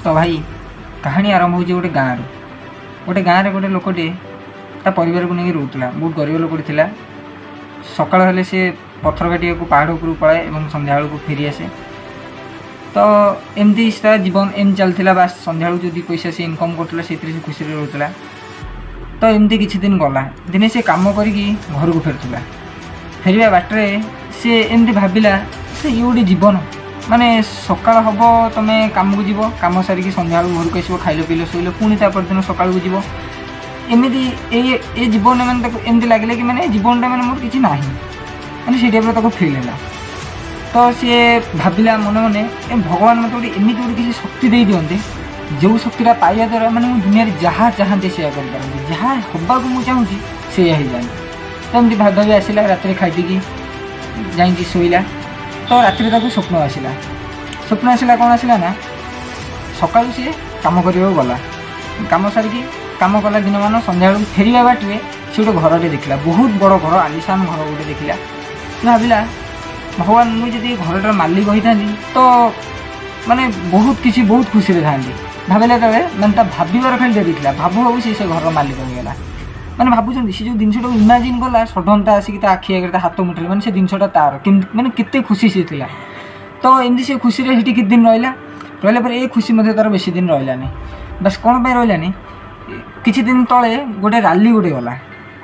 तो भाई कहानी आरंभ हो गोटे गाँव गोटे गोटे लोकटे ता परिवार को नहीं रोला बहुत गरीब लोकटे थिला। सकाळ हेले से पत्थर घाटिया को पहाड़ उपरू पलाए और संध्या को फेरी आसे। तो एमती जीवन एम चलता बास संध्या जो पैसा से इनकम करता से खुशी रोला। तो एमती किछि दिन गला दिने से काम करिकी घर को फेरुला। फेरिया बाटरे से एमती भाविला से ये गोटे जीवन माने सकाळ हम तुम काम को जीव कम सारिकी संध्या घर को आसो खाइल पील शोल पुणी दिन सकाळ को जीव एमती ए जीवन मैंने एमती लगे कि मैंने जीवनटा मैंने मोर किसी ना मैंने से टाइप फिल है। तो सी भाविला मन मन भगवान मत गोटे एमती गोटे किसी शक्ति दे दिखते जो शक्तिटा पाइबा द्वारा मैंने दुनिया जहाँ चाहते से जहाँ हवा को मुझे चाहूँगी से हो जाए। तो एमती भाव भावी आसला रात खाई पी जा शोला। तो रात स्वप्न आसला कौन आसला ना सका सी कम कर गला कम सारिकी कम कला दिन मान संध्या फेरिया बाटे से गोटे घरटे देखला बहुत बड़ घर आलिशान घर गोटे देखला। भाविला भगवान मुझे घरटार मालिक होता तो माने बहुत किसी बहुत खुशी था भाविला तले मैंने भावार खाली डेरी था भाबू भाबू से घर मालिक होगा मैंने भावुं सी जो जिनटा इमाजिन कला सडनटा आसिक आखि आगे हाथ मुठे मैंने से जिनटा तार मैंने केते खुशी सी थी। तो एमती से खुशी से कित दिन रहा पर ये खुशी तार बेसी दिन रही बस कौन पर रही किछि दिन तले गोटे राली गोटे गला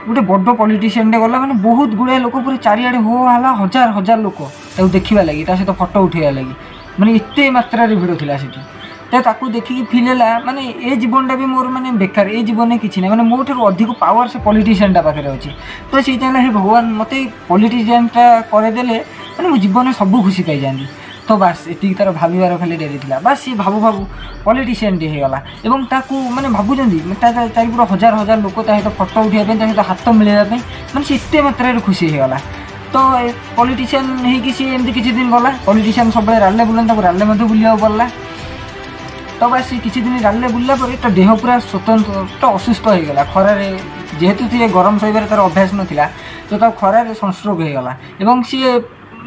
गोटे बड़ पॉलिटिशियन गला मैंने बहुत गुड़ाए लोक पूरा चारिआडे हो हाला हजार हजार लोक देखा लगी सहित फोटो उठेगा लगी मैंने एत मात्रा भिड़ था से देखिकी फिल है माने ए जीवनटा भी मोर माने बेकार ए जीवन में किसी ना मैंने मो ठार अधिक पावर से पॉलिटिशियनटा पाखे अच्छी। तो से हे भगवान मत पॉलिटिशियनटा करदेले मैंने मो जीवन में सब खुशी पाई जाती। तो बास ये तार भावार खाली डेरी था बास सी भावु भावु पॉलिटिशियन टे होगा और ताकू मैंने भावुं चारिपुर हजार हजार लोक सहित फोटो उठाइबा सहित हाथ मिलवाई मैंने से एत मात्रा खुशी होगा। तो पॉलिटिशियन होमती किसी दिन गला पॉलिटिशियन सब राले बुलान राले बुलिया पड़ा। तो बस किसी दिन राले बुलला तो देह पूरा स्वतंत्र तो असुस्थ हो गला खरार जेहेतु सी गरम सहीबार तार अभ्यास नाला तो खरार सनस्ट्रोक हो गला और सी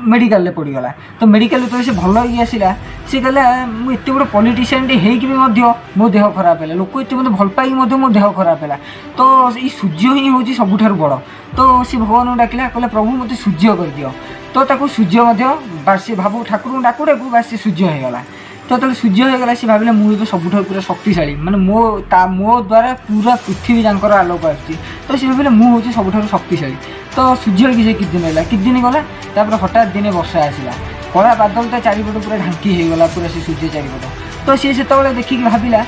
मेडिकल पड़गला। तो मेडिकल तो से भल आसला सी कहला मुझे गोटे पॉलिटिशियन हो मो देह खराब है लोक ये मतलब भल पाई मो देह खराब है। तो ये सूर्य ही हूँ सबुठ बड़। तो सी भगवान डाकिला कहला प्रभु मत सूर्य कर दियो। तो सूर्य बास भाव ठाकुर डाकू डाकू बास सूर्य होगा। तो जो सूर्य होगा सी भाविले मुझे सबुठ पूरा शक्तिशाली माने मो द्वारा पूरा पृथ्वी जाकर आलोक आसूँ। तो सी भाविले मुझे सबुठ शक्तिशाली। तो सूर्य किसी कित दिन रहा कित दिन गला हठात दिने वर्षा आसला कला बादल तो चारिपट पूरा ढांकी होगा पूरा से सूर्य चारिपट। तो सी से देखिक भाविला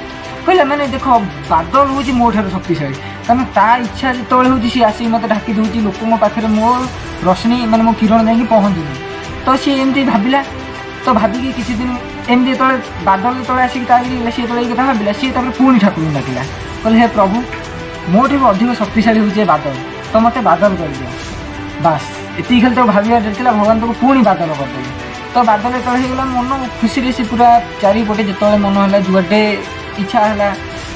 कहला मैंने देख बादल हूँ मो ठार शक्तिशाली कारण ता इच्छा जो हूँ सी आसिक मत ढाकी दूसरी लोक पाखे मो रश्मि माने मो किरण जाकि पहुँचुनी। तो सी एमती भाविला तो भाविकी किसी दिन एमती जो बादल जो आसिक सी कथा भाविला सी पुणी ठाकुर डाकिला कहले हे प्रभु मो ठार अधिक शक्तिशाली हूँ बादल तो मत बादल कर दियो। बास ये खाली तो भाविया डरता भगवान तक पुणी बादल करदे। तो बादल जो होगा मन खुशी से पूरा चारिपटे जो मन है जुआटे इच्छा है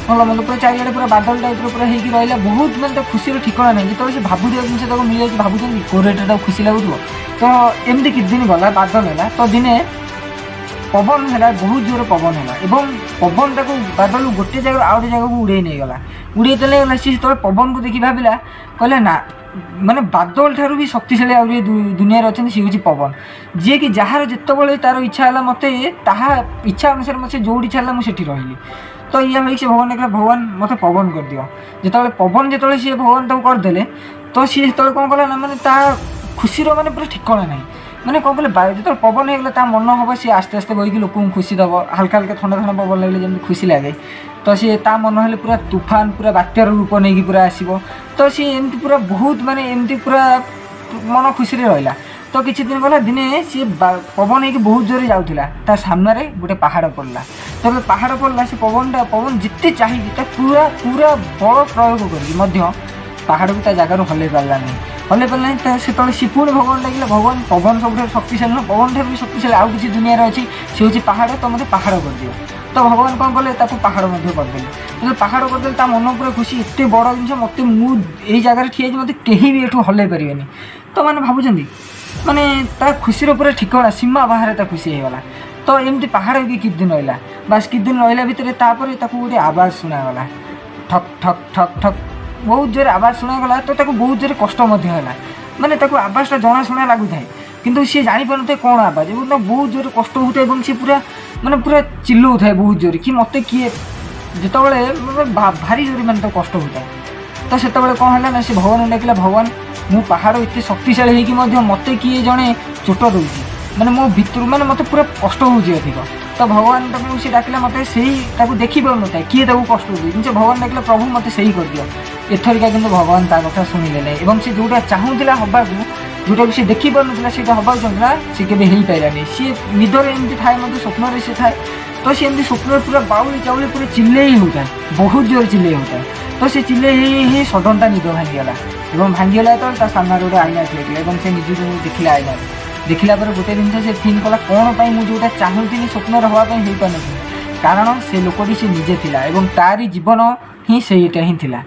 भल मतलब पूरा चारिआडे पूरा बादल टाइप पूरा हो रहा बहुत मैंने तो खुशी ठिकाना नहीं जो से भावुआ जिन मिल जाए भावुं कोरेटा खुशी लगुव। तो एमती कित दिन गला बादल है तो दिने पवन है बहुत जोर पवन है पवन टाक बादल गोटे जगह आउ गोटे जगह उड़े नहीं गला उड़े गला सी जो पवन को देखी भाविला कहले ना माने बादल ठारू भी शक्तिशाली आ दुनिया अच्छा सी हूँ पवन जी कि जार जिते तार इच्छा है मत इच्छा अनुसार मत जो इच्छा है मुझे रही। तो या से भगवान देखा भगवान मत पवन कर दियो जो पवन जो सी भगवान तक करदे तो सी जो कौन कला ना मैंने खुशी माने पूरा ठिकाना नहीं मैंने कौन कहले जो पवन होगा मन हम सी आस्ते आस्ते बहीकि लोक खुशी दब हल्का हल्का ठंडा ठंडा पवन लगे जमी खुशी लगे। तो सी मन हेल्ले पूरा तूफान पूरा बात्यार रूप नहीं पूरा आसो। तो सी एमती पूरा बहुत माने एमती पूरा मन खुशी रहा। तो किसी दिन गला दिने सी पवन हो बहुत जोर जाऊला सामने गोटे पहाड़ पड़ला। तो पहाड़ पड़ला से पवन जिते चाहिए पूरा पूरा बड़ प्रयोग कर पहाड़ को जगार हल्ले पारा नहीं हल्ले पारा नहीं से सी पुणी भगवान लगे भगवान पवन सब शक्तिशाली ना पवन ठार भी शक्तिशाली आउ किसी दुनिया अच्छी सी हूँ पहाड़ तो मत पहाड़ कर दियो। तो भगवान कौन कले पहाड़ करदे जो पहाड़ करदे मन पूरा खुशी एत बड़ जिन मत मुझे जगह ठिया मत कहीं भी एठू हल्ले पारे। तो मैंने भावुं माने खुशी पूरा ठिकाना सीमा बाहर खुशी होगा। तो एमती पहाड़ होगी कित दिन रहा बास कित दिन रहा भितर तापर ताकू गोटे आवाज़ शुणागला ठक ठक ठक ठक बहुत जोर आवाज़ शुणागला तो ताकू बहुत जोर कष्ट माने ताकू आवाज़टा जनाशुना लगू था किंतु सी जापर थे कौन आवाज़ एवं बहुत जोर कष्ट होता है सी पूरा माने पूरा चिल्लाऊ था बहुत जोर कि मत किए जिते भारी जोर मैंने तो कष्ट होता है तो से कौन है ना से भगवान डाकिला भगवान मु पहाड़ एत शक्तिशाली होगी मत किए जड़े चोट दूसरी मैंने मो भितर मैंने मत पूरा कष्ट होगी अधिक तो भगवान तक से डाकिला मत से देखी पार ना किए कष्ट होगी भगवान डाकिला प्रभु मत से ही कर दियो एथरिका कि भगवान ता कथा शुणिले और से जोटा चाहूला हवा जोटा सी देखी पार ना से हवा चाहूला सी के हो पारानी सी निदर एमती थाए मतलब स्वप्न से थाए तो सी एमती स्वप्न पूरा बाउली चाउली पूरा चिल्ले ही होता है बहुत जोर चिल्ले होता है तो से चिल्ले ही सडनटा निद भांगीगला और भांगीगला तो सामने गोटे आईना थी से निजी देखला आईना देखला गोटे जिन से फिल कला कौन पर मुझे चाहूली स्वप्न हाँपाई हो पार कारण से लोकटी से निजे थिला एवं तारी जीवन ही सेटा ही थिला।